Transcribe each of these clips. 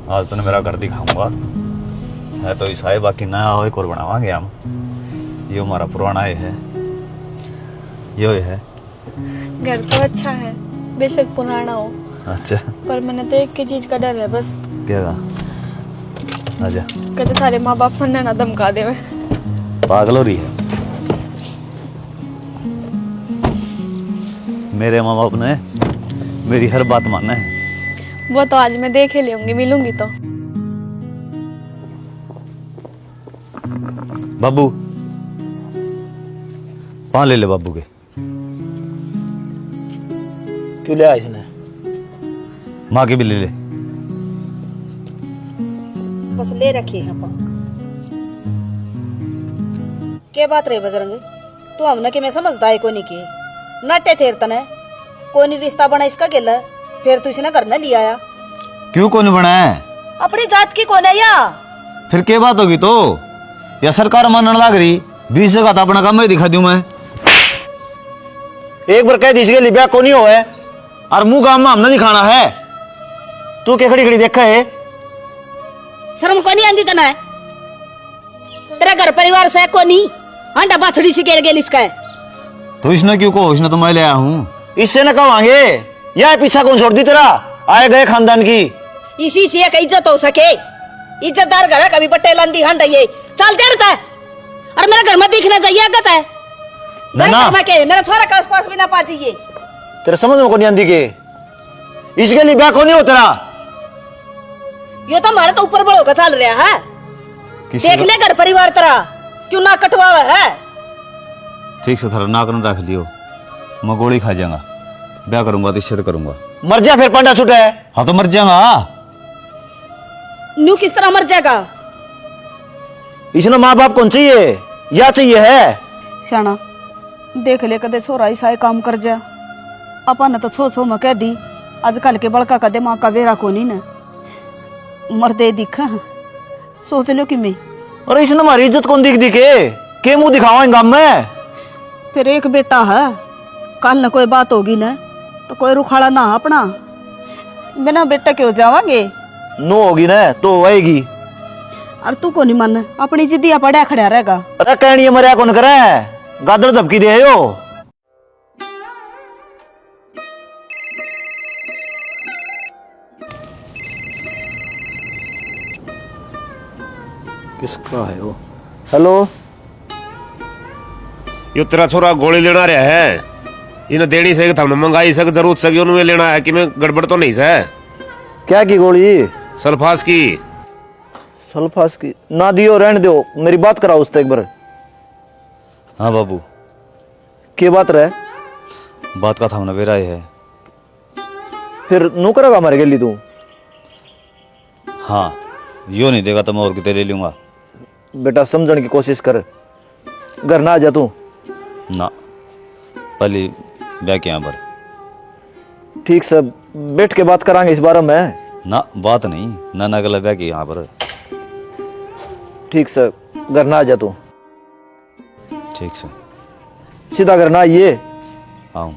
आज तो मेरा घर दिखाऊंगा है तो ईसा है, बाकी नया हो एक और बनावांगे हम। ये हमारा पुराना है, ये है। घर तो अच्छा है, बेशक पुराना हो। अच्छा, पर मैंने तो एक ही चीज का डर है बस। क्या आजा। कहते थारे माँ बाप मन ना धमका देवे। पागल हो रही है। मेरे माँ बाप ने मेरी हर बात माना है। वो तो आज मैं देख ही लूंगी, मिलूंगी तो। बाबू पान ले ले बाबू के। क्यों ले आया इसने? माँ के भी ले ले। बस ले रखिए यहाँ पर। क्या बात रही बजरंग, तू हमने कि मैं समझदा है को नहीं की नाटे थेर तने कोई नहीं रिश्ता बना इसका गेला, फिर तू इसने घर न लिया आया। क्यों कौन बनाया? अपनी जात की कौन है या? फिर क्या बात होगी तो? या सरकार मानने लग रही 20 जगह तो अपना काम ही दिखा दूं मैं। एक बार कह दीजिए लिबिया को नहीं हो है और मुंह काम में हमने दिखाना है। तू क्या खड़ी खड़ी देखा है? शर्म को नहीं आंदी तना है? तेरा घर परिवार से को नहीं हांडा बाछड़ी से गेल गेल इसका है। तो इसने क्यों को? इसने तो मैं ले आया हूँ। इससे न कहांगे या पीछा कौन छोड़ दी तेरा आए गए खानदान की? इसी से एक इज्जत हो सके। इज्जतदार घर है, कभी पटेल अंधी हांडा ये चलते रहता है। और मेरा घर में दिखना चाहिए आगत है ना के मेरा थोड़ा का आसपास भी ना पाजिए। तेरे समझ में को नहीं आंदी के इसके लिए ब्याह को नहीं हो तेरा। यो तो हमारे तो ऊपर बड़ों का चल रहा है। देख ले घर परिवार तेरा क्यों ना कटवा है। ठीक से थोड़ा नाक न रख लियो, मैं गोली खा जाऊंगा। ब्याह करूंगा तो इज्जत करूंगा। मर जा फिर पंडा छूटे। हाँ तो मर जाऊंगा। न्यू किस तरह मर जाएगा? इसने माँ बाप कौन चाहिए या चाहिए है? श्याना देख ले कदे छोरा ऐसा काम कर जा। अपन तो छो छो में कह दी आजकल के बड़का का दिमाग का बेरा को नहीं न मरदे दिखा सोच लो कि मैं। और इसने हमारी इज्जत कौन दिख दिखे के मुंह दिखावा गांव में? फिर एक बेटा है, कल न कोई बात होगी न तो कोई रुखाड़ा ना अपना बिना बेटा क्यों जावांगे? नो होगी ना तो आएगी। और तू को नहीं मन अपनी जिद्दिया पड़ा खड़ा रहेगा। अरे कहनी मरिया कौन करे गादर धमकी दे यो। किसका है वो? हेलो, यो तेरा छोरा गोली लेना रहा है, इन्हें देनी से हमने मंगाई सक जरूरत सकी उन्हें लेना है कि मैं गड़बड़ तो नहीं से? क्या की गोली? सल्फास की। सल्फास की ना दियो, रहने दो, मेरी बात कराओ उससे एक बार। हाँ बाबू क्या बात रहे? बात का था ना बेरा है। फिर नू करेगा हमारे गली तू? हाँ यो नहीं देगा तो मैं और कितने ले लूंगा। बेटा समझने की कोशिश कर, घर ना आ जा तू ना। पहले ब्याह के यहाँ पर ठीक से बैठ के बात करांगे इस बारे में। ना बात नहीं ना ना गला ब्याह के यहाँ पर। ठीक से घर ना आ जा तू। ठीक से सीधा घर ना आइए। आऊं।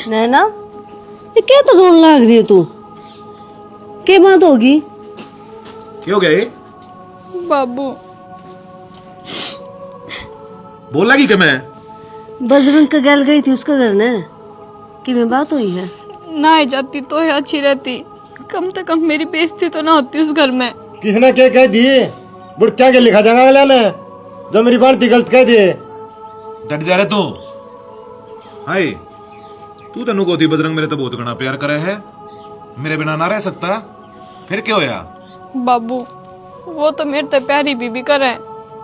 नैना ये क्या तो रोने लग रही है तू? क्या बात होगी? क्यों गए? बाबू बोल लगी कि मैं बजरंग का गैल गई थी उसका घर ने कि में बात हुई है? ना ही जाती तो है अच्छी रहती, कम से कम मेरी बेइज्जती तो ना होती उस घर में। किसने क्या कह दिए? बुढ़ क्या के लिखा जाएगा अगला ने जो मेरी बात गलत कह दिए। डट जा रहे तू। हाय तू तेनू को थी बजरंग मेरे तो बहुत घना प्यार करे है, मेरे बिना ना रह सकता। फिर क्या होया? बाबू वो तो मेरे तो प्यारी बीबी करे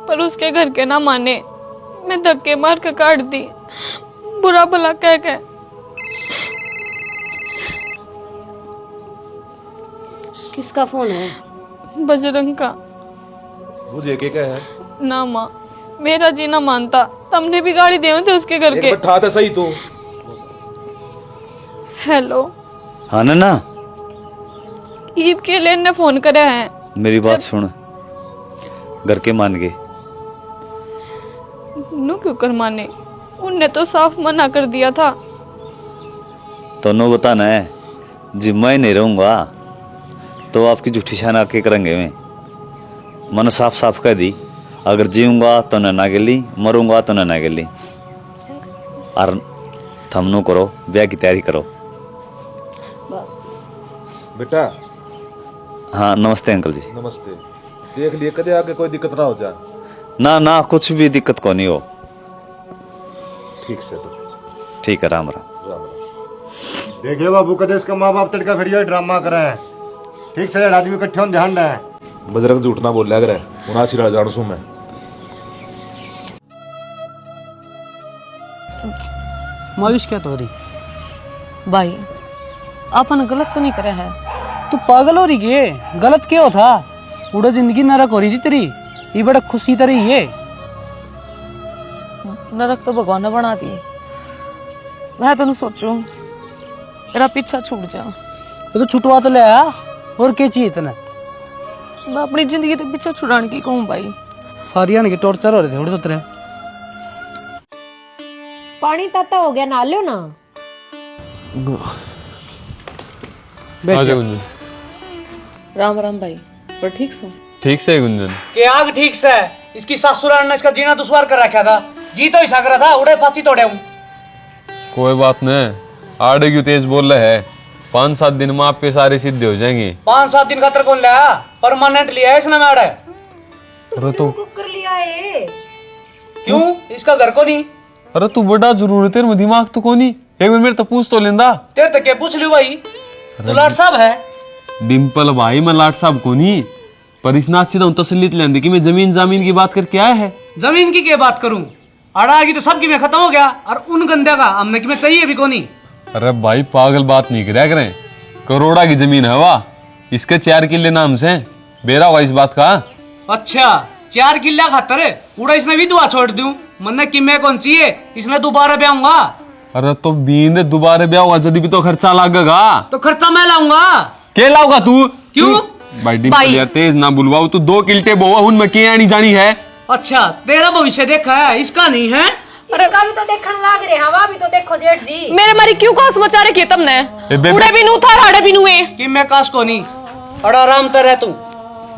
पर उसके घर के ना माने। मैं धक्के मार के काट दी, बुरा भला कह के। किसका फोन है? बजरंग का। मुझे क्या है? ना माँ मेरा जी ना मानता, तुमने भी गाड़ी दे थे उसके घर के। बैठा था सही तू। हेलो हाँ ना ईब के लिए ने फोन करे हैं। मेरी बात सुन, घर के मान गए। नू क्यों कर माने? उनने तो साफ मना कर दिया था। तो नो बताना है जी, मैं नहीं रहूंगा तो आपकी झूठी शान आके करेंगे मैं। मन साफ साफ कह दी, अगर जीऊंगा तो ना गेली, मरूंगा तो ना गेली। और थम नो करो, ब्याह की तैयारी करो। बेटा हाँ नमस्ते अंकल जी। नमस्ते। देख लिए कदे आगे कोई दिक्कत ना हो जा। ना ना कुछ भी दिक्कत को नहीं हो। ठीक से तो ठीक है, राम राम। राम राम। देखिए बाबू, कदे इसका माँ बाप तड़का फिर ये ड्रामा करे हैं। ठीक से आदमी इकट्ठे होने ध्यान दें। बजरंग झूठ ना बोल लग रहा है, उना जान सू मैं। मायूस क्या तो रही? भाई अपन गलत तो नहीं करे है। तू पागल हो रही के? गलत क्या था? उड़ा जिंदगी नरक हो रही थी तेरी, ये बड़ा खुशी तरह ये। नरक तो भगवान ने बना दी। मैं तो सोचू मेरा पीछा छूट जा। तो छुटवा तो ले आ, और क्या चाहिए इतना? मैं अपनी जिंदगी तो पीछा छुड़ाने की कहूँ भाई। सारी आने के टॉर्चर हो रहे थे थोड़े तो तेरे। पानी ताता हो गया, नहा लो ना। राम राम भाई, पर ठीक सो? ठीक से गुंजन के आग ठीक से इसकी सासुराल ने इसका जीना दुश्वार कर रखा था। जी तो हिस्सा करा था, उड़े फांसी तोड़े हूँ। कोई बात नहीं, आड़े क्यों तेज बोल रहे है? 5-7 दिन में आपके सारे सिद्ध हो जाएंगे। 5-7 दिन खातर कौन लिया? परमानेंट लिया है इसने मैडे। अरे तो कुकर लिया है। क्यों? इसका घर को नहीं? अरे तू बड़ा जरूर है, तेरे में दिमाग तो कोनी। एक बार मेरे तो पूछ तो लेंदा। तेरे तक क्या पूछ लियो भाई? तू लाट साहब है? डिम्पल भाई, मैं लाट साहब कोनी, पर इस नाच सीधा तसल्लीत लेंदे कि मैं जमीन की बात करके आया है। जमीन की क्या बात करूं? अड़ा आएगी तो सबकी में खत्म हो गया, और उन गंदे का हमने कि मैं चाहिए भी कोनी। अरे भाई पागल बात नहीं कराया करें, करोड़ा की जमीन है वाह, इसके 4 किले नाम से बेरा हुआ इस बात का। अच्छा 4 किला खातर उड़ा इसने विधवा छोड़ दूं? मन्ने कि मैं कौन चाहिए, इसने दोबारा ब्याहूंगा। अरे तो बींद दोबारा ब्याह हुआ जदी भी तो खर्चा लगेगा। तो खर्चा मैं लाऊंगा। के लाऊंगा तू? क्यों? भाई डिम्पल यार तेज ना बुलवाओ, तू 2 किल्टे बोवा उनमें के आनी जानी है। अच्छा तेरा भविष्य देखा है, इसका नहीं है? इसका भी तो देखने लाग रहे, हवा भी तो देखो जेठ जी। मेरे मारी क्यों कास मचा रखी तुमने? उड़े भी नू था, राड़े भी नू है। कि मैं काश को नहीं, अड़ा आराम कर रह तू।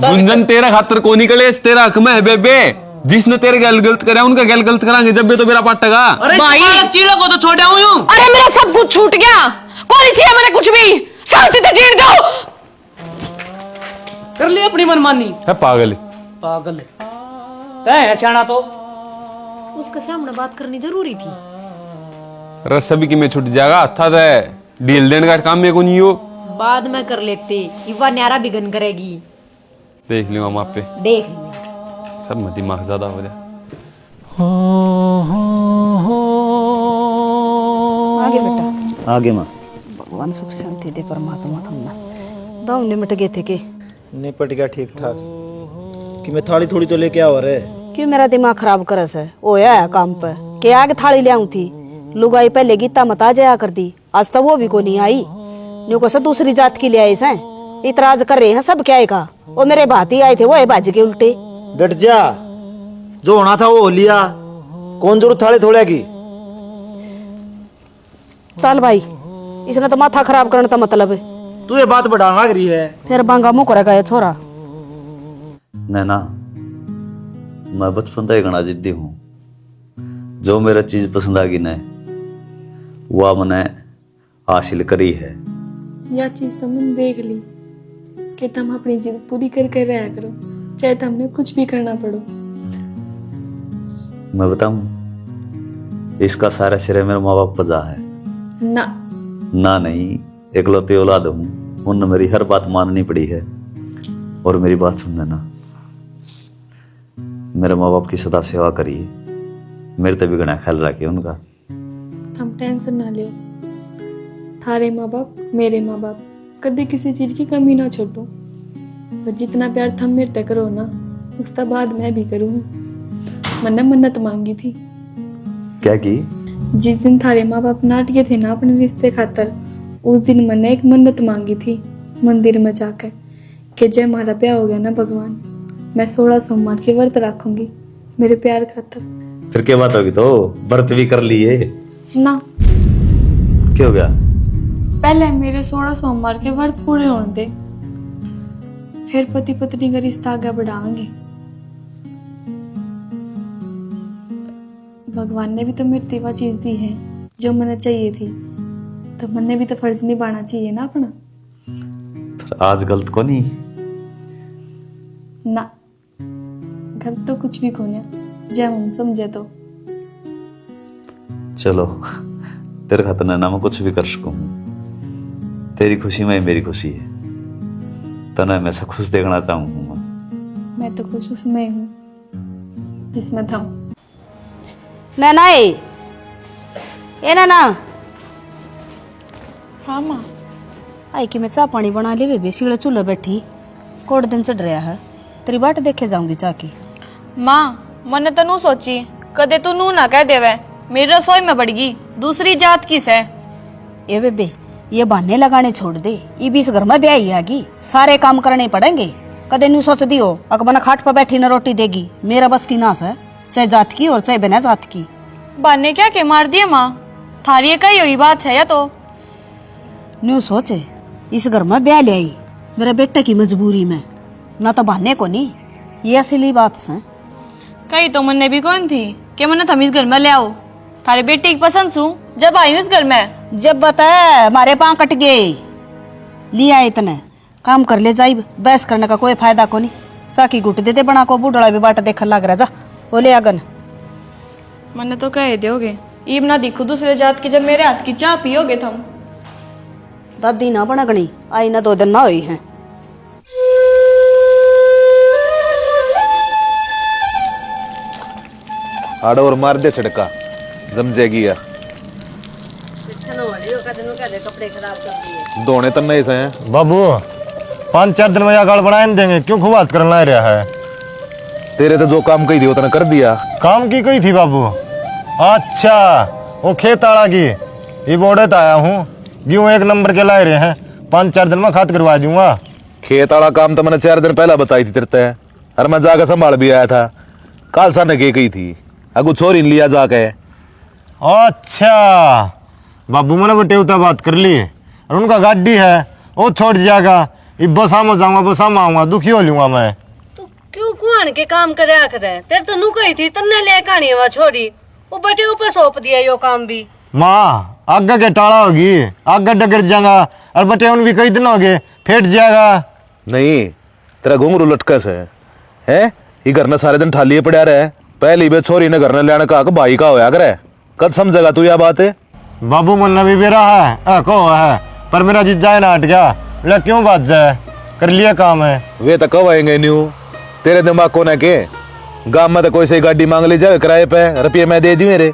गुंजन तेरा खातर को निकले, तेरा हक में है बेबे। जिसने तेरे गैल गलत करा उनका गैल गलत कराएंगे जब भी तो मेरा पट्टेगा। अरे भाई चीड़ों को तो छोड़ आऊं यूं। अरे मेरा सब कुछ छूट गया, कौन चाहिए मैंने कुछ भी, शांति से जीने दो। कर ली अपनी मनमानी। है पागल पागल है शाना तो। उसके सामने बात करनी जरूरी थी। रस सभी की मैं छुट जाएगा था डील देने का काम में को नहीं हो। बाद में कर लेते, युवा न्यारा बिगन करेगी। देख लियो हम आप पे, देख लियो। सब में दिमाग ज्यादा हो जाए। आगे बेटा, आगे माँ। भगवान सुख शांति दे परमात्मा तुमने। दाऊ निमट गए थे के? निपट गया ठीक ठाक। कि मैं थाली थोड़ी तो लेके आवा रे। क्यों मेरा दिमाग खराब करस है? ओया है काम पे के आगे थाली ले आऊं थी। लुगाई पहले गीता मता जाया कर दी, आज तो वो भी को नहीं आई। न्यू को दूसरी जात की ले आई से इतराज कर रहे हैं सब। क्या है का वो मेरे भाती आए थे, वो है बाजी के उल्टे। डट जा, जो होना था वो हो लिया, कौन जरूरत थाली थोड़े की? चल भाई, इसने तो माथा खराब करने का मतलब है। तू ये बात बढ़ाना लग रही है। फिर बांगा मुंह करेगा ये छोरा। नैना, मैं बचपन से घना जिद्दी हूँ। जो मेरा चीज पसंद आ गई न वह मैंने हासिल करी है। यह चीज तो मैंने देख ली कि तुम अपनी जिद पूरी करके रहा करो, चाहे तुमने कुछ भी करना पड़ो। मैं बताऊं, इसका सारा श्रेय मेरे माँ बाप पर जा है। ना नहीं, एकलौती औलाद हूँ, उनने मेरी हर बात माननी पड़ी है। और मेरी बात सुन लेना, मेरे माँ बाप की सदा सेवा करिए, मेरे तभी घना ख्याल रखिए उनका। तुम टेंशन ना लियो, थारे माँ बाप मेरे माँ बाप कभी किसी चीज की कमी ना छोड़ो। और जितना प्यार तुम मेरे तक करो ना, उसका बाद मैं भी करूँगी। मैंने मन्नत मांगी थी। क्या की? जिस दिन थारे माँ बाप नाटिए थे ना अपने रिश्ते खातर, उस दिन मैंने एक मन्नत मांगी थी मंदिर में जाकर कि जब हमारा ब्याह हो गया ना भगवान, मैं 16 सोमवार के व्रत रखूंगी मेरे प्यार खातर। फिर क्या बात होगी? तो व्रत भी कर लिए। ना, क्या हो गया? पहले मेरे 16 सोमवार के व्रत पूरे होने दे, फिर पति पत्नी का रिश्ता आगे बढ़ाएंगे। भगवान ने भी तो मेरे तेवा चीज दी है जो मैंने चाहिए थी, तो मैंने भी तो फर्ज निभाना चाहिए ना अपना। फिर आज गलत को नहीं? ना, गलत तो कुछ भी कोने जब हम समझे तो। चलो, तेरे खातिर ना मैं कुछ भी कर सकूं। तेरी खुशी में मेरी खुशी है, तो ना मैं ऐसा खुश देखना चाहूंगा। मैं तो खुश उसमें हूँ जिसमें था। नैना ए नैना। हाँ माँ। आई कि मैं चाह पानी बना ले बेबे, सीढ़े चूल्हे बैठी कोट दिन चढ़ रहा है, तेरी बाट देखे जाऊंगी चाह की। माँ मैंने तो नू सोची कदे तू नू ना कह देवे मेरी रसोई में बढ़गी दूसरी जात किस है। ए बेबे ये बहाने लगाने छोड़ दे, ये भी इस घर में ब्याही आगी, सारे काम करने पड़ेंगे। कदे नू सोच दियो अकबना खाट पर बैठी न रोटी देगी, मेरा बस की नास है, चाहे जात की और चाहे बिना जात की। बाने क्या के मार दिए माँ, थारी कही हुई बात है या तो। न्यू सोचे इस घर में ब्याह ले आई मेरे बेटे की मजबूरी में, ना तो बहाने को नहीं, ये असली बात है। कही तो मन भी कौन थी कि मैंने थम इस घर में ले आओ, थारे बेटे की पसंद सू जब आई हूँ इस घर में। जब बताया हमारे पाँव कट गए, लिया इतने काम कर ले जाइब, बहस करने का कोई फायदा को नहीं। चाकी गुट दे दे बना को, बूढ़ा भी बाट देख लग रहा, जा वो ले आगन। मैंने तो कह दोगे ईब ना दिखो दूसरे जात की, जब मेरे हाथ की चाय पियोगे तुम। दादी ना बना गणी आई ना 2 दिन ना हुई है। आड़ और मार दे छिड़का, जम जाएगी यार। दोने तो नहीं से बाबू 5-4 दिन में यह गाड़ बनाए नहीं देंगे, क्यों खुबात करना रहा है? तेरे तो जो काम कही थी उतना कर दिया। काम की कही थी बाबू? अच्छा, वो खेत आड़ा की ये बोड़े तो आया हूँ, गेहूँ 1 नंबर के लाए रहे हैं, 5-4 दिन में खाद करवा दूंगा। खेत वाला काम तो मैंने 4 दिन पहले बताई थी तेरे, और मैं जाकर संभाल भी आया था। काल सा ने कही थी अगू छोरी लिया जाके। अच्छा बाबू, मैंने बेटे बात कर ली, और उनका गाड़ी है वो छोड़ जाएगा, ये बसा में जाऊंगा, बसा में आऊंगा, दुखी हो लूंगा मैं। तू क्यों कुआन के काम करे करे? तेरे तो नु कही थी तन्ने ले कहानी वहां छोड़ी, वो बेटे ऊपर सौंप दिया यो काम भी। माँ आगे के टाड़ा होगी, आगे डगर जाएगा, और बेटे उन भी कई दिन हो गए फेट जाएगा। नहीं, तेरा घुंघरू लटकस है ये घर में सारे दिन ठालिए पड़ा रहे। पहली बे छोरी ने घर में लेने का भाई का होया करे, कद समझेगा तू यह बात है? बाबू मन भी बेरा है को है, पर मेरा जिद जाए ना हट गया, बोला क्यों बात जाए, कर लिया काम है। वे तो कब आएंगे न्यू, तेरे दिमाग को ना के गांव में तो कोई सी गाड़ी मांग ली जाए किराए पे, रुपये मैं दे दी मेरे।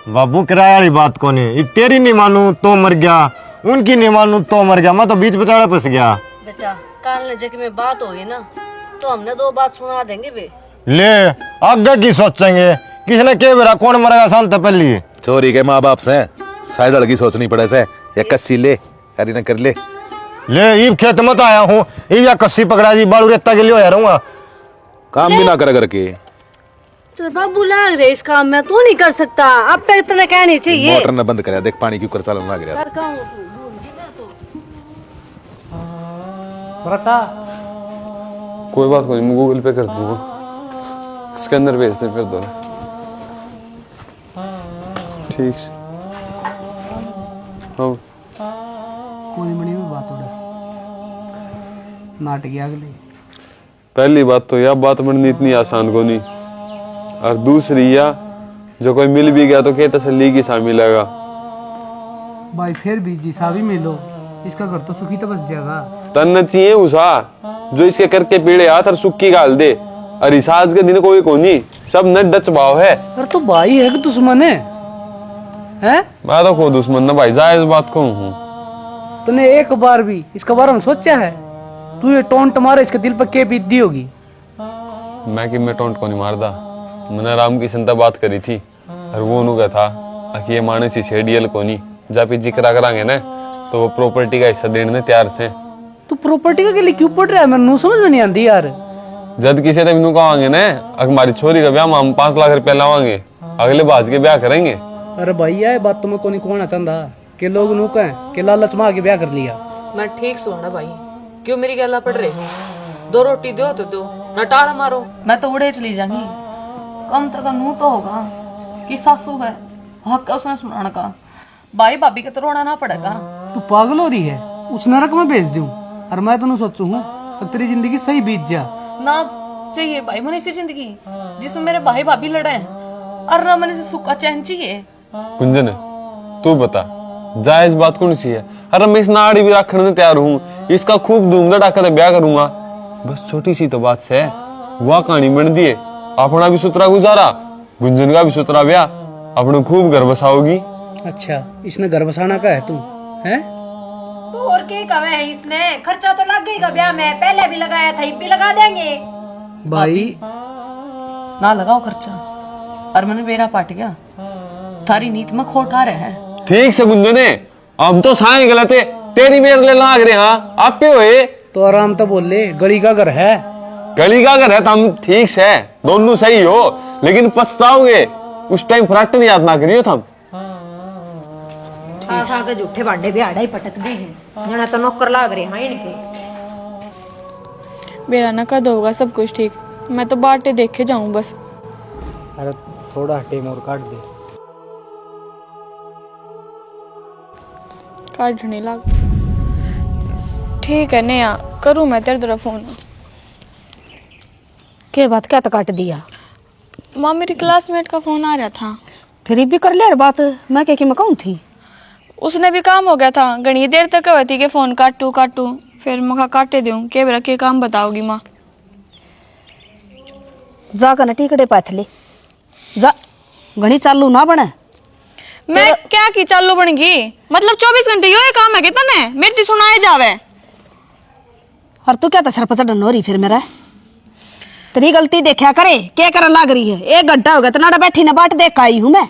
बाबू किराया वाली बात को नहीं, तेरी नहीं मानू तो मर गया, उनकी नहीं मानू तो मर गया, मैं तो बीच बचाड़े फंस गया। बेटा काल जगह में बात होगी ना तो हमने 2 बात सुना देंगे बे। ले आगे की सोचेंगे, किसने के बेरा कौन मरेगा शांत पहली। छोरी के माँ बाप से शायद लड़की सोचनी पड़े से, या कस्सी ले अरे न कर ले। ईब खेत मत आया हूँ, या कस्सी पकड़ा दी बालू रेता के लिए होया रहूंगा, काम भी ना कर करके। तो बाबू लाग रहे इस काम में, तू नहीं कर सकता, अब पे इतना कहनी चाहिए। मोटर ने बंद कर, देख पानी क्यों कर चलन लग रहा है। कोई बात नहीं, मैं गूगल पे कर दूंगा, इसके अंदर भेज दे फिर दोनों। ठीक से कोई बड़ी बात हो रहा नाटक अगले। पहली बात तो यह बात बननी इतनी आसान को नहीं, और दूसरी या जो कोई मिल भी गया तो क्या तसल्ली की सा मिलेगा। भाई फिर भी जी सा भी मिलो, इसका घर तो सुखी तो बस जाएगा। तन चाहिए उसा जो इसके करके पीड़े हाथ और सुक्की गाल दे, और इस आज के दिन कोई कोनी, सब न डच भाव है। पर तो भाई है कि दुश्मन है? मैं तो खुद दुश्मन ना भाई, जायज बात कहूँ हूँ। तूने एक बार भी इसका बारे में सोचा है? तू ये टोंट मारे इसके दिल पर क्या बीतती होगी? मैं कि मैं टोंट को नहीं मारदा, मैंने राम की संता बात करी थी, और वो उन्होंने कहा था कि ये माने सी शेडियल को नहीं, जब जिक्र करांगे ना तो वो प्रॉपर्टी का हिस्सा देने तैयार से। तू प्रॉपर्टी का के लिए क्यों पढ़ रहा है? मैं समझ में नहीं आती यार। जद किसी ने कहांगे ना हमारी छोरी का ब्याह हम 5 लाख रुपया लावांगे, अगले बाज के ब्याह करेंगे। अरे भैया ये बात तो मैं को नहीं कहना चाहता कि लोग नू कहें कि लालच में आके ब्याह कर लिया। मैं ठीक सुना भाई, क्यों मेरी गला पड़ रही हो? 2 रोटी दो तो दो, न टाड़ मारो। मैं तो उड़े चली जाऊंगी, कम से कम मुंह तो होगा कि सासू है, हक है उसने सुनाने का। भाई भाभी के तो रोना ना पड़ेगा। तू पागल हो रही है? उस नरक में भेज दूं और मैं तो सोचू हूँ तेरी जिंदगी सही बीत जा। ना चाहिए भाई मैंने ऐसी जिंदगी जिसमें मेरे भाई भाभी लड़े और ना मैंने से सुख चैन चाहिए। कुंजन तू बता, जायज बात कौन सी है? अरे मैं इस नाड़ी भी रखने में तैयार हूँ, इसका खूब धूम धड़ाका ब्याह करूंगा। बस छोटी सी तो बात से वह कहानी बन दिए, अपना भी सुतरा गुजारा, गुंजन का भी सुतरा ब्याह, अपने खूब घर बसाओगी। अच्छा इसने घर बसाना का है तू है? तो और क्या कमे है इसने? खर्चा तो लग गई ब्याह में, पहले भी लगाया था, अब भी लगा देंगे। भाई ना लगाओ खर्चा और मैंने बेरा पाट गया, थारी नीत में खोट आ रहे हैं। ठीक से गुंजने, हम तो साए गलत है, तेरी मेरे ले लाग रहे। हाँ आप पे होए तो आराम तो बोल ले, गली का घर है। गली का घर है तो हम ठीक से दोनों सही हो, लेकिन पछताओगे उस टाइम फराट नहीं याद ना करियो थम। खा खा के झूठे भांडे भी आड़ा ही पटक दी हैं, जना तो नौकर लाग रहे हैं इनके। मेरा ना कद होगा सब कुछ ठीक, मैं तो बाटे देखे जाऊं बस। अरे थोड़ा हटे मोर काट दे। काटने लग। ठीक है नेहा, करूं मैं तेरे तरफ फोन। के बात क्या तो काट दिया? माँ मेरी क्लासमेट का फोन आ रहा था। फिर भी कर ले बात, मैं क्या कि मैं कहूँ थी। उसने भी काम हो गया था, घनी देर तक कहती कि फोन काटू काटू, फिर मैं काटे दूं के बेरा के काम बताओगी माँ। जा कर टिकड़े पाथले जा, घनी चालू ना बने। मैं क्या की चालू बन गई? मतलब 24 घंटे यो काम है कितना ने मेरे ती सुनाए जावे। और तू क्या सर पर चढ़न हो रही फिर मेरा? तेरी गलती देखा करे, क्या करन लाग रही है? 1 घंटा हो गया तो ना बैठी ना बाट देख आई हूँ मैं।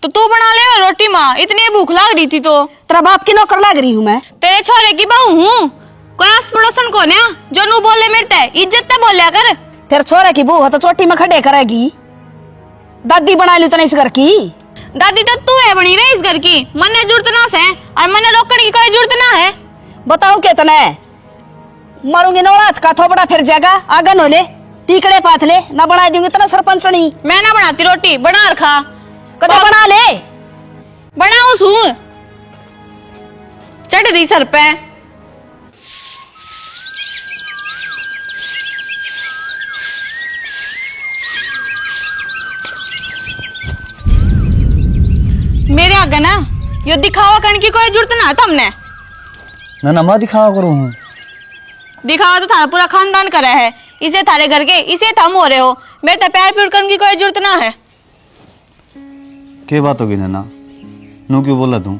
तो तू बना ले रोटी माँ, इतनी भूख लाग रही थी तो। तेरा बाप की नौकर लाग रही हूँ मैं। तेरे छोरे की बहू हूँ, कोई आस पड़ोसन को ना जो नू बोले मेरे इज्जत तो बोलिया कर। फिर छोरे की बहू है तो चोटी में खड़े करेगी। दादी बना ली तो नहीं इस घर की। दादी तो तू है बनी रही इस घर की, मन्ने जरूरत ना से और मन्ने रोकने की कोई जरूरत ना है। बताओ कितने मारूंगी नौड़ा हाथ का थोपड़ा फिर जाएगा। आगन हो ले, टीकड़े पाथ ले, ना बना दूंगी इतना सरपंच नहीं। मैं ना बनाती रोटी, बना और खा। कदे बना ले, बनाऊ सू चढ़ रही सर पे। मेरे आगे ना यो दिखावा करने की कोई जरूरत ना है तुमने। ना मैं दिखावा करूँ हूँ। दिखावा तो थारा पूरा खानदान करे है, इसे थारे घर के इसे थम हो रहे हो, मेरे तो प्यार प्यूर करने की कोई जरूरत ना है। क्या बात होगी नैना, नू क्यों बोला तू?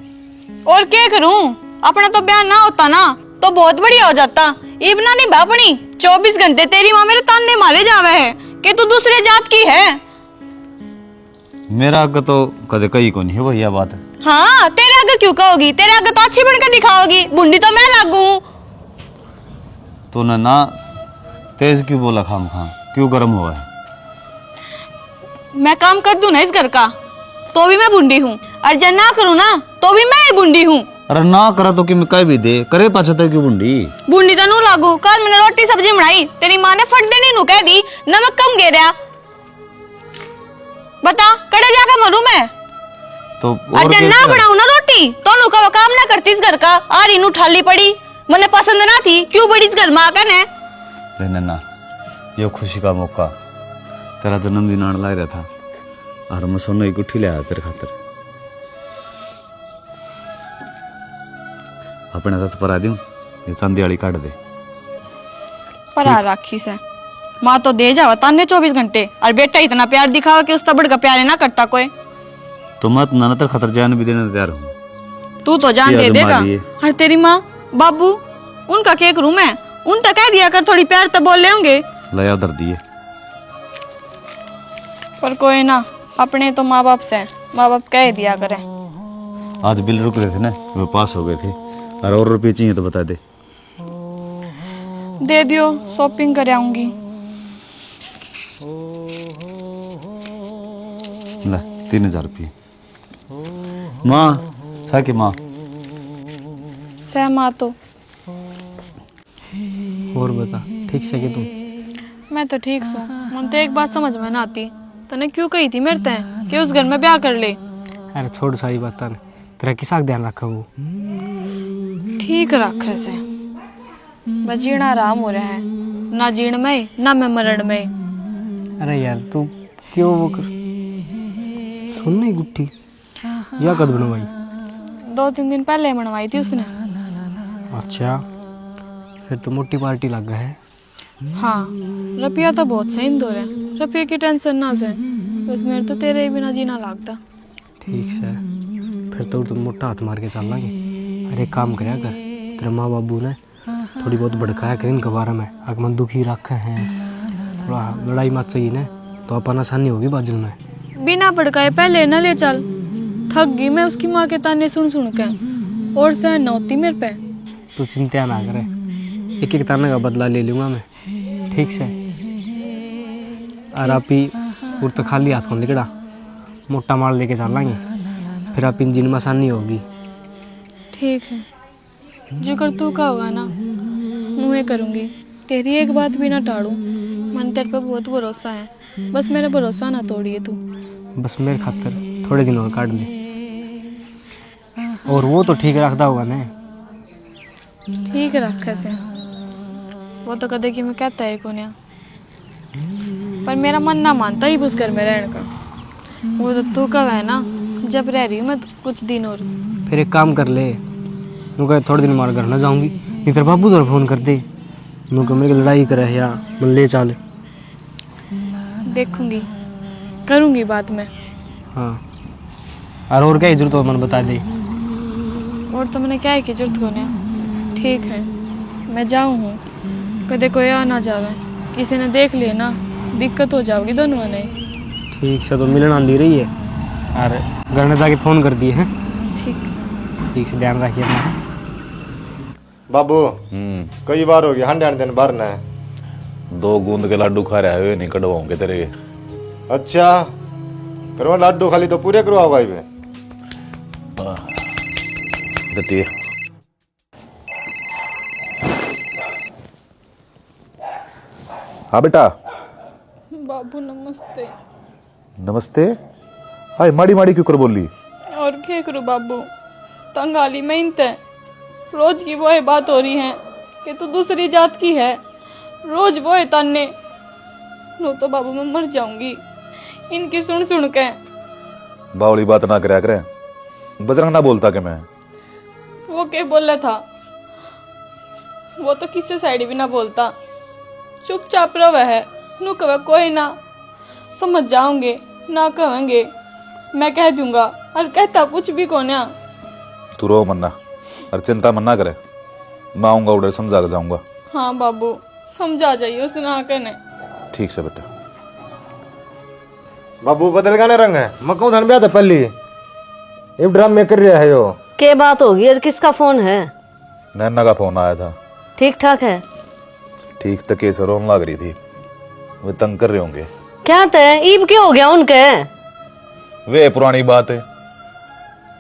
और क्या करूं, अपना तो ब्याह ना होता ना तो बहुत बढ़िया हो जाता। इबना नहीं बापनी 24 घंटे तेरी माँ मेरे ताने मारे जावे है कि तू दूसरे जात की है। मेरा आगे तो कदे कहीं को नहीं है भैया बात। हाँ तेरे आगे क्यों कहोगी, तेरे आगे तो अच्छी बनकर दिखाओगी, बुंडी तो मैं लागू। तो नैना तेज क्यों बोला खाम खां, क्यों गर्म हुआ है? मैं काम कर दूं ना इस घर का तो भी मैं बुंडी हूँ, और जब ना करूँ ना तो भी मैं ही बुंडी हूँ। अरे ना करा तो कि मैं कह भी दे, करे पाछा तो क्यों बुंडी? बुंडी तो नू लागू, कल मैंने रोटी सब्जी बनाई, तेरी माँ ने फट देनी नू कह दी नमक कम गिरा। बता कड़े जाकर मरूं मैं? तो और जब ना बनाऊं ना रोटी तो नू का काम ना करती इस घर का। आ रही नू ठाली पड़ी, मने पसंद ना थी, क्यों बड़ी इस घर में आकर ने। नैना ये खुशी का मौका, तेरा जन्मदिन आने लग रहा था और मैं सोना की गुट्ठी ले आया तेरे खातिर। अपने हाथ पर आ दूं, ये चांदी वाली काट दे। पर आ राखी से माँ तो दे जावा ताने 24 घंटे, और बेटा इतना प्यार दिखावा कि उसका बड़का प्यार ना करता कोई। तो मत ना तेरे खातिर जान भी देने तैयार हूँ। तू तो जान दे देगा। और तेरी माँ बाबू उनका क्या करूं मैं? उन तक कह दिया कर थोड़ी प्यार तो बोल ले होंगे। लया दर दिए। पर कोई ना, अपने तो माँ बाप से, माँ बाप कह दिया करे। आज बिल रुक रहे थे ना, वो पास हो गए थे, और रुपये चाहिए तो बता दे। दे दियो, शॉपिंग कर आऊंगी। ले 3000 रुपये। माँ साकी माँ सहमा तो और बता ठीक से कि तुम? मैं तो ठीक हूँ। मन तो एक बात समझ में ना आती, तने क्यों कही थी मेरे ते कि उस घर में ब्याह कर ले। अरे छोड़ सारी बात, तेरा किसा ध्यान रखा वो? ठीक रखे से बस जीना आराम हो रहा है, ना जीण में ना मैं मरण में। अरे यार तू क्यों वो कर, सुन नहीं गुट्टी या कद बनवाई? 2-3 दिन पहले मनवाई थी उसने। अच्छा फिर तो मोटी पार्टी लग गया है। हाँ रुपया तो बहुत सही दो रहे, रुपये की टेंशन ना से, बस मेरे तो तेरे ही बिना जीना लगता। ठीक से फिर तो तुम मोटा हाथ मार के चल लागे। अरे काम करया कर, तेरे माँ बाबू ने थोड़ी बहुत भड़काया कर इनके बारे में, आगमन दुखी रखे हैं, थोड़ा लड़ाई मत चाहिए ना तो अपन आसानी होगी बाजू में। बिना भड़काए पहले न ले चल, थक गई मैं उसकी माँ के ताने सुन सुन के, और सहन न होती मेरे पे। तू चिंता ना करे, एक एक ताने का बदला ले लूँगा मैं, ठीक से। और आप ही तो खाली हाथ को निकला, मोटा माल लेके चल लाएंगे, फिर आप इंजन में आसानी होगी। ठीक है, जो कर तू का होगा ना मुँह करूँगी, तेरी एक बात भी ना टाड़ू। मन तेरे पे बहुत भरोसा है, बस मेरा भरोसा ना तोड़िए तू। बस मेरे खातर थोड़े दिन और काट ले, और वो तो ठीक रखता होगा ना? ठीक रखे से, वो तो कदे कि मैं कहता है कोन्या, पर मेरा मन ना मानता ही उस घर में रहने का। वो तो तू कब है ना, जब रह रही हूँ मैं कुछ दिन और। फिर एक काम कर ले, मुझे थोड़े दिन मार घर ना जाऊंगी, नहीं तेरे बाबू तो फोन कर दे, मुझे मेरी लड़ाई करे या ले चाल। देखूंगी, करूंगी बात में। हाँ और क्या जरूरत हो मन बता दे। और तो मैंने क्या है की जरूरत कोन्या, ठीक है मैं जाऊँ हूँ, कदे कोई आ ना जावे, किसी ने देख लिया ना दिक्कत हो जाओगी दोनों ने। ठीक से तो मिलना ली रही है, और घर में जाके फोन कर दिए हैं। ठीक से ध्यान रखिए अपना। बाबू कई बार हो गया हंडे दिन बार ना 2 गूंद के लड्डू खा रहे हुए नहीं कटवाऊंगे तेरे के। अच्छा करवा लड्डू खाली तो पूरे करवाओ भाई में। हाँ बेटा। बाबू नमस्ते। नमस्ते। हाय माड़ी माड़ी क्यों कर बोली? और क्या करूँ बाबू, तंगाली में इंत है, रोज की वो है बात हो रही है कि तू दूसरी जात की है, रोज वो है ताने। नो तो बाबू मैं मर जाऊंगी इनकी सुन सुन के। बावली बात ना करया करे, बजरंग ना बोलता कि मैं। वो क्या बोला था, वो तो किससे साइड भी ना बोलता, चुपचाप रहा है। नु कहे कोई ना, समझ जाओगे ना कहेंगे मैं कह दूंगा, और कहता कुछ भी कोन्या। तू रो मन्ना और चिंता मन्ना करे, मैं आऊंगा उधर समझा के जाऊंगा। हाँ बाबू समझा जाइए उसने आके ने। ठीक से बेटा। बाबू बदल गाने रंग है, मैं कहूँ धन ब्याह था पहली ये ड्राम में कर रहा है यो। क्या बात होगी और किसका फोन है? नैना का फोन आया था। ठीक ठाक है? ठीक तो केस रोन लग रही थी, वे तंग कर रहे होंगे। क्या तय ईब क्या हो गया उनके? वे पुरानी बात है,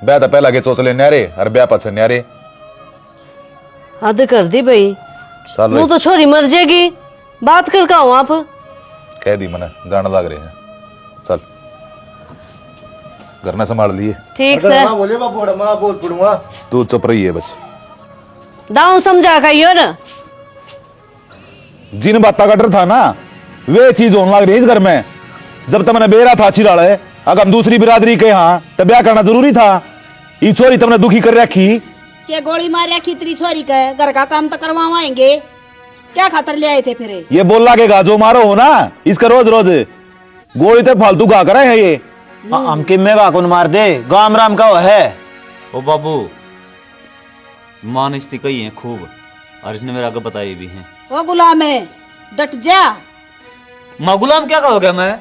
ब्याह तो पहला के चोचले न्यारे और ब्याह पाछे न्यारे। हद कर दी भाई, साल वो तो छोरी मर जाएगी, बात कर का हूँ आप? कह दी मना जाने लग रहे हैं, चल घर में संभाल लिए। ठीक से बोलिए बाबू मैं बहुत पड़ूंगा, तू चुप रही है बस। डाउन समझा का यो ना, जिन बातों का डर था ना वे चीज होने लग रही है इस घर में। जब तक मैंने बेरा था अच्छी डाले, अगर हम दूसरी बिरादरी के यहाँ तो ब्याह करना जरूरी था। ये छोरी तुमने दुखी कर रखी, क्या गोली मार रखी तेरी छोरी का? घर का काम तो करवाएंगे, क्या खातर ले आए थे फिर? ये बोल ला के गाजो मारो हो ना इसका रोज रोज गोली तो फालतू गा कर है ये। हम किम्मे का कौन मार दे, गाम राम का है। ओ बाबू मानिस्ती कही है खूब, और इसने मेरा आगे बताई भी है। ओ गुलाम है डट जा। माँ गुलाम क्या कहोगे मैं?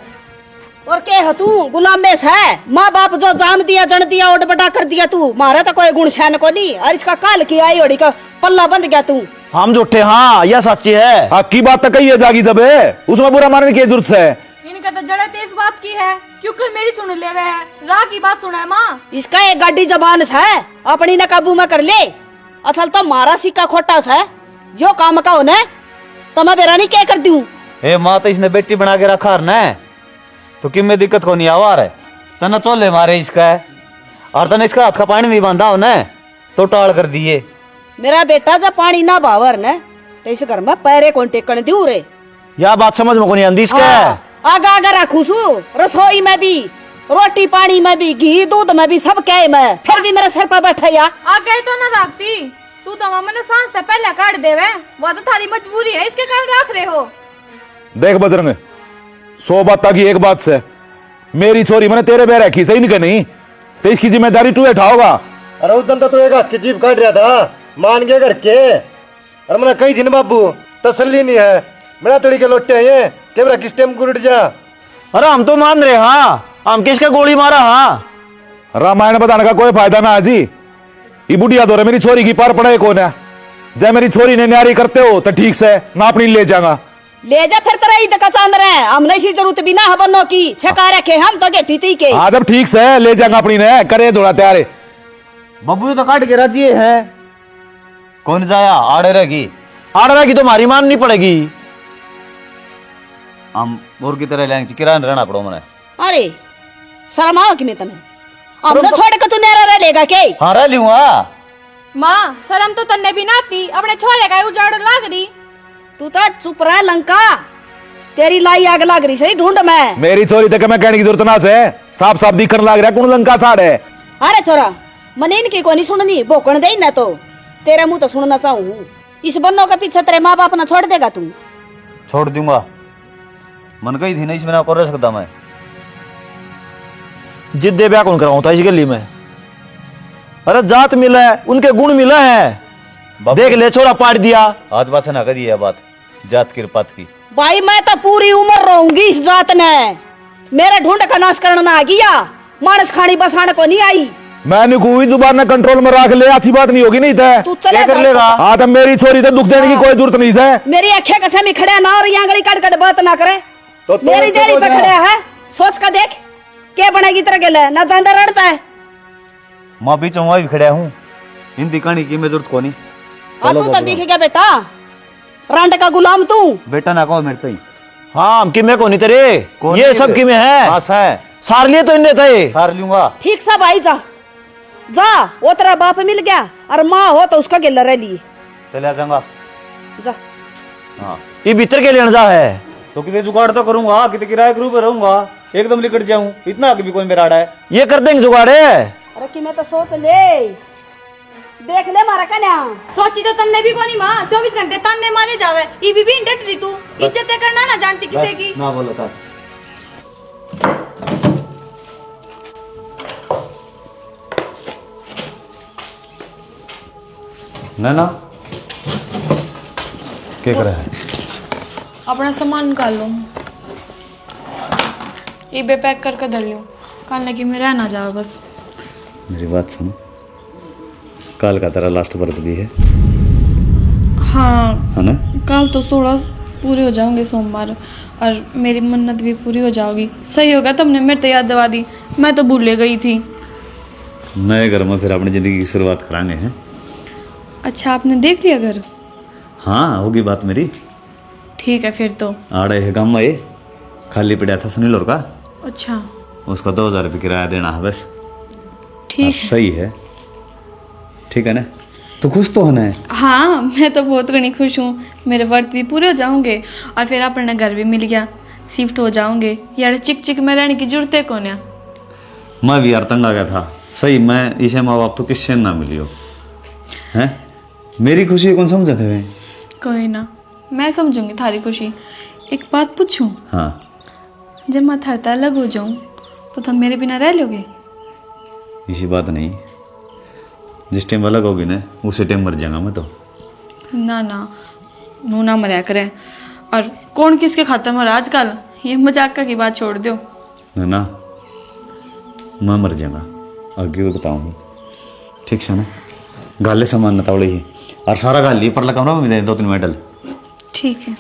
और क्या है तू गुलाम में है? माँ बाप जो जाम दिया जन दिया ओड बटा कर दिया तू, मारा तो कोई गुण शैन को नहीं, और इसका काल की आई ओडी का पल्ला बंद गया तू। हम झूठे, हाँ यह सच्ची है। हक की बात तो कही है जागी जब है, उसमें बुरा मारने की जरूरत है। इनका तो जड़े तेज बात की है, क्यों कर मेरी सुन ले वे है, राह की बात सुना है माँ। इसका एक गाड़ी जबान है, अपनी न काबू में कर ले। असल तो मारा सिक्का खोटा है, जो काम का होने तो मैं बेरानी क्या कर दूं। ए माँ तो इसने बेटी बना के रखा है तो किम में दिक्कत को नहीं आवा रहे तना चोले मारे इसका है और तने इसका हाथ का पानी नहीं बांधा होने तो टाल कर दिए। मेरा बेटा जब पानी ना बावर ने तो इस घर में पैरे कौन टेकने दूं रे। या बात समझ में को नहीं आंदी इसका आगा आगा रखू सु, रसोई में भी, रोटी पानी में भी, घी दूध में भी, सब क्या मैं फिर भी मेरे सर पर बैठा या आगे तो ना रखती तू तो मैंने सांस से पहले काट देवे, वो तो थारी मजबूरी है, इसके कारण रख रहे हो। देख बजरंग 100 बात की एक बात से मेरी छोरी मैंने तेरे बह रखी सही नहीं नहीं तो इसकी जिम्मेदारी तू उठाओगा। अरे उस दिन तो एक हाथ की जीभ काट रहा था, मान गया करके। अरे मैंने कही थी ना बाबू तसल्ली नहीं है, मेरा तड़ी के लोटे हैं ये कि मेरा किस टाइम गुरुट जा। अरे हम तो मान रहे हाँ, हम किसका गोली मारा हाँ। रामायण बताने का कोई फायदा ना जी, ये बुढ़िया दो मेरी छोरी की पार पड़े कौन है। जय मेरी छोरी ने न्यारी करते हो तो ठीक से ना अपनी ले जाऊंगा, ले जा फिर तेरा ईद का चांद रहे, हमने इसी जरूरत भी ना हबनो की छका रखे हम तो गेटी ती के। आज अब ठीक से ले जाऊंगा अपनी ने, करे थोड़ा तैयार है। बब्बू तो काट के राजी है, कौन जाया आड़े रहेगी तो हमारी माननी पड़ेगी। हम और की तरह लेंगे किराया रहना पड़ो मैंने। अरे शर्म आओ कि मैं तने हमने छोड़ के तू नेरा रह लेगा के। हाँ रह लूंगा माँ शर्म तो तन्ने भी ना आती, अपने छोरे का उजाड़ लाग दी। तू तो चुप रह लंका, तेरी लाई आग लाग रही सही ढूंढ में। मेरी छोरी तक मैं कहने की जरूरत ना से, साफ साफ दिखने लग रहा कौन लंका साड़ है। अरे छोरा मने इनकी को नहीं सुननी, भोकण दे ना तो तेरा मुंह तो सुनना चाहूँ। इस बन्नों के पीछे तेरे माँ बाप ना छोड़ देगा तू? छोड़ दूंगा, मन गई थी ना इसमें ना कर सकता मैं। जिद्दे ब्याह कौन कराऊं था इस गली में। अरे जात मिला है, उनके गुण मिला है, देख ले छोरा पाट दिया। आज बात से ना करी है बात जात की पात की। भाई मैं तो पूरी उम्र रहूंगी इस जात ने, मेरे ढूंढ का नाश करना आ गया, मानस खानी बसाने को नहीं आई। मैंने कोई जुबान ना कंट्रोल में रख ले, अच्छी बात नहीं होगी नहीं तो तू चले कर लेगा। हाँ तो मेरी छोरी तो दुख देने की कोई जरूरत नहीं है। मेरी आंखें कसम ही खड़े ना और आंगली काट काट बात ना करे तो मेरी देरी पे खड़े है, सोच का देख क्या बनेगी तेरे गले ना जानदा रड़ता है। माँ बीच में भी खड़ा हूँ, हिंदी कहानी की मैं जरूरत को नहीं। तू तो दिखेगा बेटा रांड का गुलाम तू। बेटा ना कहो मेरे तो ही। हाँ हम किमे को नहीं तेरे, ये सब किमे है। हाँ सार लिए तो इन्हें थे, सार लूंगा। ठीक सा भाई जा जा, वो तेरा बाप मिल गया और माँ हो तो उसका गिल्ला रह लिए। चले जाऊंगा जा। हाँ ये भीतर के लेने जा है तो कितने जुगाड़ तो करूंगा, कितने किराए के रूप में रहूंगा, एकदम लिकट जाऊं इतना कि भी कोई मेरा है ये कर देंगे जुगाड़े। अरे कि मैं तो सोच ले, देख ले मारा कन्या। सोची तो तन्ने भी कोनी माँ, 24 घंटे तन्ने मारे जावे, ये भी डट रही तू, इज्जत करना ना जानती किसे की। ना बोलो था ना क्या कर रहा है? अपना सामान निकाल लो, ये बे पैक करके धर लो, कल लगी मैं रह ना जाओ बस। मेरी बात सुनो, कल का तेरा लास्ट व्रत भी है। हाँ है ना? कल तो 16 पूरे हो जाओगे सोमवार, और मेरी मन्नत भी पूरी हो जाओगी। सही होगा तुमने मेरे तो याद दिवा दी, मैं तो भूले गई थी। नए घर में फिर अपनी जिंदगी की शुरुआत कराएंगे हैं। अच्छा आपने देख लिया घर? हाँ होगी बात मेरी। ठीक है फिर तो। आड़े है गाँव में, खाली पड़ा था सुनील और का। अच्छा उसका 2000 रुपये किराया देना है बस। ठीक है। सही है, ठीक है ना? तो खुश तो होना है। हाँ मैं तो बहुत घनी खुश हूँ, मेरे व्रत भी पूरे हो जाओगे और फिर अपना घर भी मिल गया, शिफ्ट हो जाओगे। यार चिक चिक में रहने की जरूरत है कौन है। मैं भी यार तंग आ गया था सही, मैं इसे माँ बाप तो किससे ना मिलियो हैं, मेरी खुशी कौन समझते थे। कोई ना, मैं समझूंगी थारी खुशी। एक बात पूछूं? हाँ जब मैं थरता अलग हो जाऊं तो तुम मेरे बिना रह लोगे? इसी बात नहीं, जिस टाइम अलग होगी ना उसी टाइम मर जाऊंगा मैं तो। ना ना नू ना मरा करें, और कौन किसके खाते मरा आजकल, ये मजाक का की बात छोड़ दो ना। मैं मर जाऊंगा आगे बताऊँ, ठीक से ना? गाले सामान न तवड़े ही और सारा गाल लिए पर लगाऊंगा मैं दे 2-3 मेडल। ठीक है।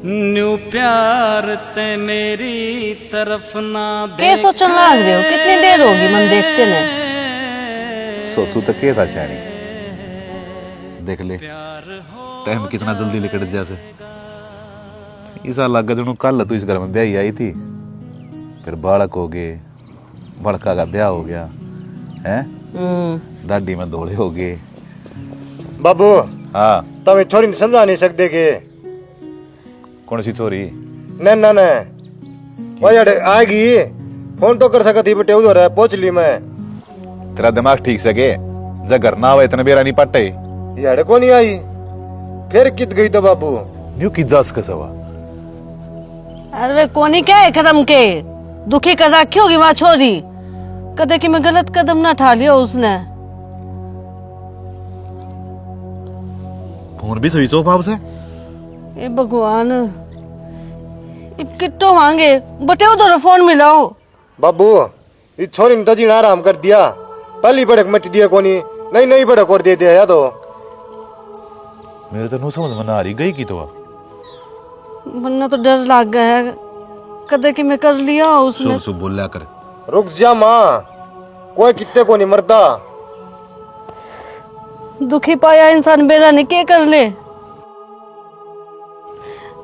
न्यू प्यार ते मेरी तरफ ना के सोचन लाग रहे हो? कितनी देर होगी मन देखते ने? सोचू तो के था शानी, देख ले टाइम कितना जल्दी निकट जैसे। ऐसा लग जनू कल तू इस घर में ब्याह आई थी, फिर बालक हो गए, बड़का का ब्याह हो गया है, दादी में दौड़े हो गए। बाबू हाँ तब छोरी नहीं समझा नहीं सकते के? कौन सी चोरी? न न न वो यार आएगी, फोन तो कर सकती बेटे, उधर है पहुंच ली मैं। तेरा दिमाग ठीक से के जब घर ना हुए इतने बेरा नहीं पट्टे यार को नहीं आई, फिर कित गई तो बाबू न्यू की जास का सवा। अरे वे कोनी क्या है खत्म के दुखी कर रखी होगी वहां छोरी, कदे कि मैं गलत कदम ना उठा लिया उसने। फोन भी स्विच ऑफ से। ए भगवान, इब किट्टो मांगे बटे उधर फोन मिलाओ। बाबू इस छोरी ने तो जीना आराम कर दिया, पहली बड़क मट दिया कोनी, नहीं नहीं बड़क और दे दिया या तो। मेरे तो नु समझ में ना आ रही गई की तो मन्ना तो डर लग गया है, कदे कि मैं कर लिया उसने। सुब सुब बोलिया कर। रुक जा माँ, कोई कितने को नहीं मरता। दुखी पाया इंसान बेरा ने क्या कर ले।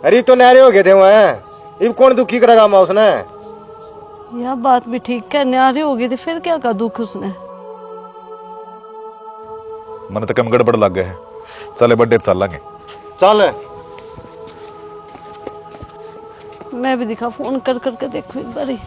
अरे तो नारे हो गए थे वहाँ, इब कौन दुखी करेगा माँ उसने? यह बात भी ठीक है, न्यारी होगी तो फिर क्या का दुख उसने। मन तो कम गड़बड़ लग गए है, चले बर्थडे चल लेंगे। चल मैं भी दिखा फोन कर करके देखो एक बारी।